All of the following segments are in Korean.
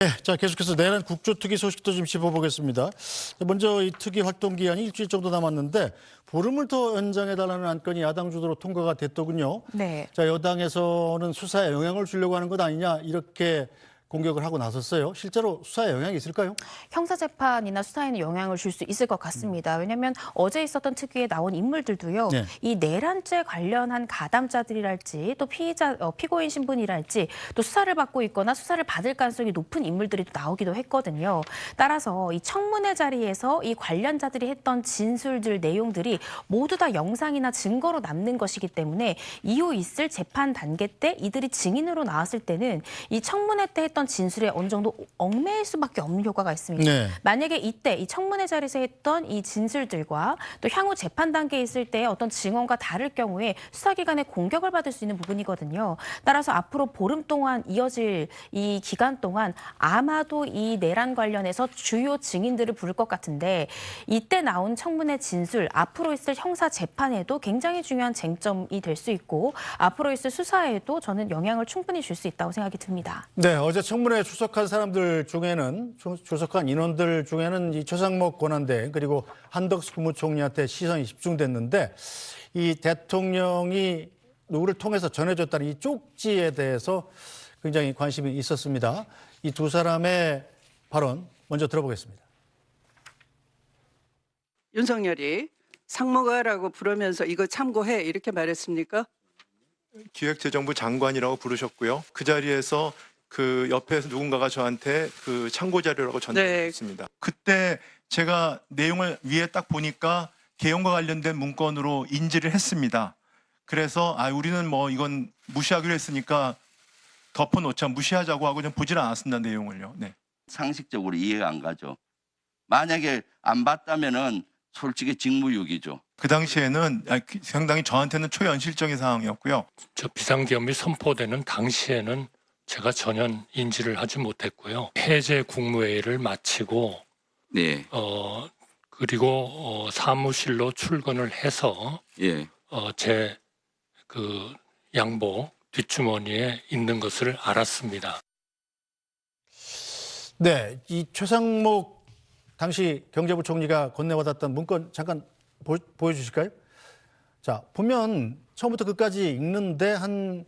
네, 자 계속해서 내란 국조특위 소식도 좀 짚어보겠습니다. 먼저 이 특위 활동 기한이 일주일 정도 남았는데 보름을 더 연장해달라는 안건이 야당 주도로 통과가 됐더군요. 네. 자 여당에서는 수사에 영향을 주려고 하는 것 아니냐 이렇게 공격을 하고 나섰어요. 실제로 수사에 영향이 있을까요? 형사재판이나 수사에는 영향을 줄 수 있을 것 같습니다. 왜냐하면 어제 있었던 특위에 나온 인물들도요. 네. 이 내란죄 관련한 가담자들이랄지 또 피고인 신분이랄지 또 수사를 받고 있거나 수사를 받을 가능성이 높은 인물들이 또 나오기도 했거든요. 따라서 이 청문회 자리에서 이 관련자들이 했던 진술들 내용들이 모두 다 영상이나 증거로 남는 것이기 때문에 이후 있을 재판 단계 때 이들이 증인으로 나왔을 때는 이 청문회 때 했던 진술에 어느 정도 얽매일 수밖에 없는 효과가 있습니다. 네. 만약에 이때 이 청문회 자리에서 했던 이 진술들과 또 향후 재판 단계에 있을 때 어떤 증언과 다를 경우에 수사기관의 공격을 받을 수 있는 부분이거든요. 따라서 앞으로 보름 동안 이어질 이 기간 동안 아마도 이 내란 관련해서 주요 증인들을 부를 것 같은데 이때 나온 청문회 진술, 앞으로 있을 형사 재판에도 굉장히 중요한 쟁점이 될 수 있고 앞으로 있을 수사에도 저는 영향을 충분히 줄 수 있다고 생각이 듭니다. 네, 어제 청문회에 출석한 사람들 중에는 출석한 인원들 중에는 이 최상목 권한대행 그리고 한덕수 국무총리한테 시선이 집중됐는데 이 대통령이 누구를 통해서 전해줬다는 이 쪽지에 대해서 굉장히 관심이 있었습니다. 이 두 사람의 발언 먼저 들어보겠습니다. 윤석열이 상무가라고 부르면서 이거 참고해 이렇게 말했습니까? 기획재정부 장관이라고 부르셨고요. 그 자리에서 그 옆에서 누군가가 저한테 그 참고 자료라고 전달했습니다. 그때 제가 내용을 위에 딱 보니까 개헌과 관련된 문건으로 인지를 했습니다. 그래서 우리는 뭐 이건 무시하기로 했으니까 덮어놓자 무시하자고 하고 좀 보질 않았습니다. 내용을요. 네. 상식적으로 이해가 안 가죠. 만약에 안 봤다면은 솔직히 직무유기죠. 그 당시에는 상당히 저한테는 초현실적인 상황이었고요. 저 비상계엄이 선포되는 당시에는 제가 전혀 인지를 하지 못했고요. 해제 국무회의를 마치고 네. 그리고 사무실로 출근을 해서 예. 제 그 양복 뒷주머니에 있는 것을 알았습니다. 네, 이 최상목 당시 경제부 총리가 건네받았던 문건 잠깐 보여주실까요? 자, 보면 처음부터 끝까지 읽는데 한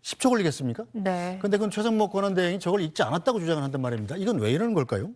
10초 걸리겠습니까? 네. 그런데 그건 최상목 권한대행이 저걸 읽지 않았다고 주장을 한단 말입니다. 이건 왜 이러는 걸까요?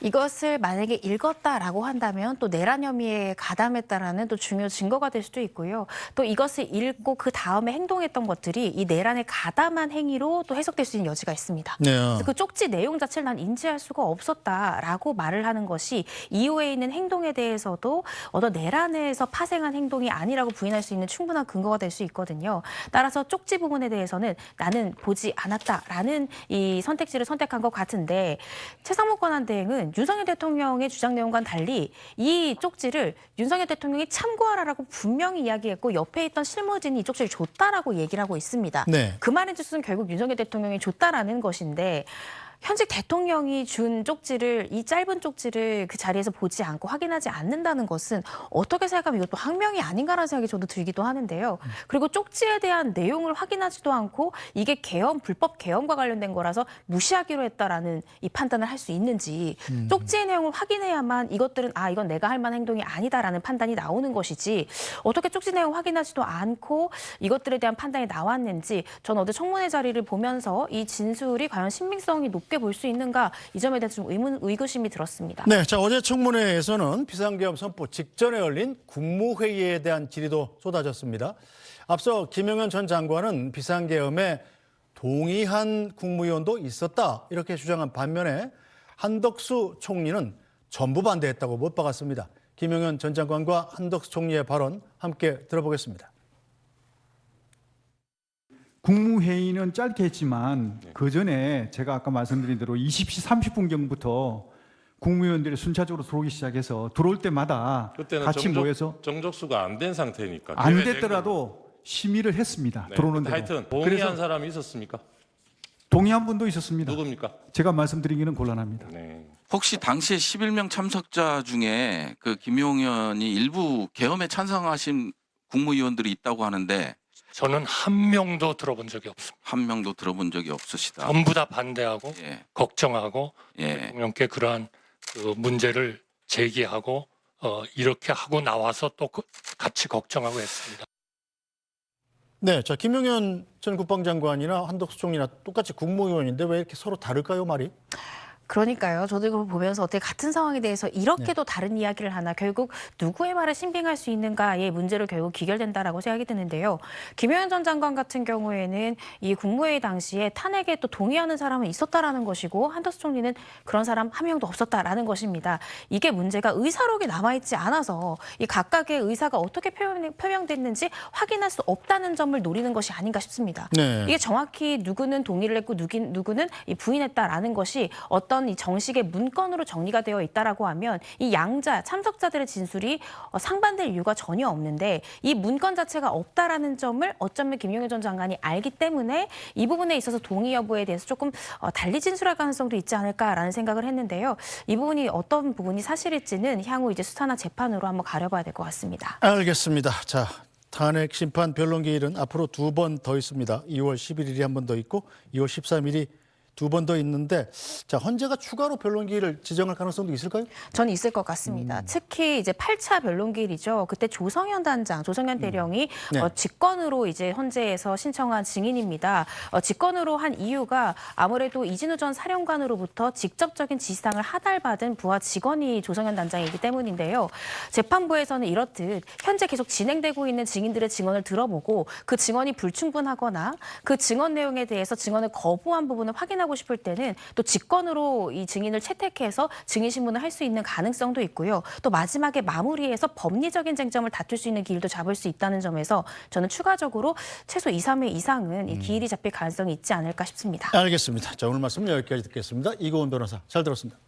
이것을 만약에 읽었다라고 한다면 또 내란 혐의에 가담했다라는 또 중요 증거가 될 수도 있고요. 또 이것을 읽고 그 다음에 행동했던 것들이 이 내란에 가담한 행위로 또 해석될 수 있는 여지가 있습니다. 네. 그래서 그 쪽지 내용 자체를 난 인지할 수가 없었다라고 말을 하는 것이 이후에 있는 행동에 대해서도 어떤 내란에서 파생한 행동이 아니라고 부인할 수 있는 충분한 근거가 될 수 있거든요. 따라서 쪽지 부분에 대해서는 나는 보지 않았다라는 이 선택지를 선택한 것 같은데 최상목 권한대행은 윤석열 대통령의 주장 내용과는 달리 이 쪽지를 윤석열 대통령이 참고하라라고 분명히 이야기했고 옆에 있던 실무진이 이 쪽지를 줬다라고 얘기를 하고 있습니다. 네. 그 말의 뜻은 결국 윤석열 대통령이 줬다라는 것인데 현직 대통령이 준 쪽지를 이 짧은 쪽지를 그 자리에서 보지 않고 확인하지 않는다는 것은 어떻게 생각하면 이것도 항명이 아닌가라는 생각이 저도 들기도 하는데요. 그리고 쪽지에 대한 내용을 확인하지도 않고 이게 불법 개헌과 관련된 거라서 무시하기로 했다라는 이 판단을 할 수 있는지 쪽지의 내용을 확인해야만 이것들은 이건 내가 할 만한 행동이 아니다라는 판단이 나오는 것이지 어떻게 쪽지 내용 확인하지도 않고 이것들에 대한 판단이 나왔는지 저는 어제 청문회 자리를 보면서 이 진술이 과연 신빙성이 높게 볼 수 있는가 이 점에 대해서 좀 의구심이 들었습니다. 네, 자 어제 청문회에서는 비상계엄 선포 직전에 열린 국무회의에 대한 질의도 쏟아졌습니다. 앞서 김영현 전 장관은 비상계엄에 동의한 국무위원도 있었다 이렇게 주장한 반면에 한덕수 총리는 전부 반대했다고 못 박았습니다. 김영현 전 장관과 한덕수 총리의 발언 함께 들어보겠습니다. 국무회의는 짧게 했지만 그 전에 제가 아까 말씀드린 대로 20시 30분경부터 국무위원들이 순차적으로 들어오기 시작해서 들어올 때마다 그때는 같이 모여서 정족수가 안 된 상태니까 안 됐더라도 심의를 했습니다. 네. 들어오는 대로. 하여튼 동의한 사람이 있었습니까? 동의한 분도 있었습니다. 누굽니까? 제가 말씀드리기는 곤란합니다. 네. 혹시 당시에 11명 참석자 중에 그 김용현이 일부 계엄에 찬성하신 국무위원들이 있다고 하는데 저는 한 명도 들어본 적이 없습니다. 한 명도 들어본 적이 없으시다. 전부 다 반대하고 예. 걱정하고 예. 대통령께 그러한 그 문제를 제기하고 이렇게 하고 나와서 또 같이 걱정하고 했습니다. 네, 자 김용현 전 국방장관이나 한덕수 총리나 똑같이 국무위원인데 왜 이렇게 서로 다를까요, 말이? 그러니까요. 저도 이걸 보면서 어떻게 같은 상황에 대해서 이렇게도 다른 이야기를 하나, 결국 누구의 말을 신빙할 수 있는가의 문제로 결국 귀결된다라고 생각이 드는데요. 김용현 전 장관 같은 경우에는 이 국무회의 당시에 탄핵에 또 동의하는 사람은 있었다라는 것이고, 한덕수 총리는 그런 사람 한 명도 없었다라는 것입니다. 이게 문제가 의사록이 남아있지 않아서 이 각각의 의사가 어떻게 표명됐는지 확인할 수 없다는 점을 노리는 것이 아닌가 싶습니다. 네. 이게 정확히 누구는 동의를 했고 누구는 이 부인했다라는 것이 어떤 이 정식의 문건으로 정리가 되어 있다라고 하면 이 양자 참석자들의 진술이 상반될 이유가 전혀 없는데, 이 문건 자체가 없다라는 점을 어쩌면 김용현 전 장관이 알기 때문에 이 부분에 있어서 동의 여부에 대해서 조금 달리 진술할 가능성도 있지 않을까라는 생각을 했는데요. 이 부분이 어떤 부분이 사실일지는 향후 이제 수사나 재판으로 한번 가려봐야 될 것 같습니다. 알겠습니다. 자, 탄핵 심판 변론 기일은 앞으로 2번 더 있습니다. 2월 11일이 한 번 더 있고 2월 13일이 2번 더 있는데, 자, 헌재가 추가로 변론기일을 지정할 가능성도 있을까요? 저는 있을 것 같습니다. 특히 이제 8차 변론기일이죠. 그때 조성현 대령이 네. 직권으로 이제 헌재에서 신청한 증인입니다. 직권으로 한 이유가 아무래도 이진우 전 사령관으로부터 직접적인 지시상을 하달받은 부하 직원이 조성현 단장이기 때문인데요. 재판부에서는 이렇듯 현재 계속 진행되고 있는 증인들의 증언을 들어보고 그 증언이 불충분하거나 그 증언 내용에 대해서 증언을 거부한 부분을 확인하고 싶을 때는 또 직권으로 이 증인을 채택해서 증인 신문을 할 수 있는 가능성도 있고요. 또 마지막에 마무리해서 법리적인 쟁점을 다툴 수 있는 기일도 잡을 수 있다는 점에서 저는 추가적으로 최소 2, 3회 이상은 이 기일이 잡힐 가능성이 있지 않을까 싶습니다. 알겠습니다. 자, 오늘 말씀 여기까지 듣겠습니다. 이고은 변호사, 잘 들었습니다.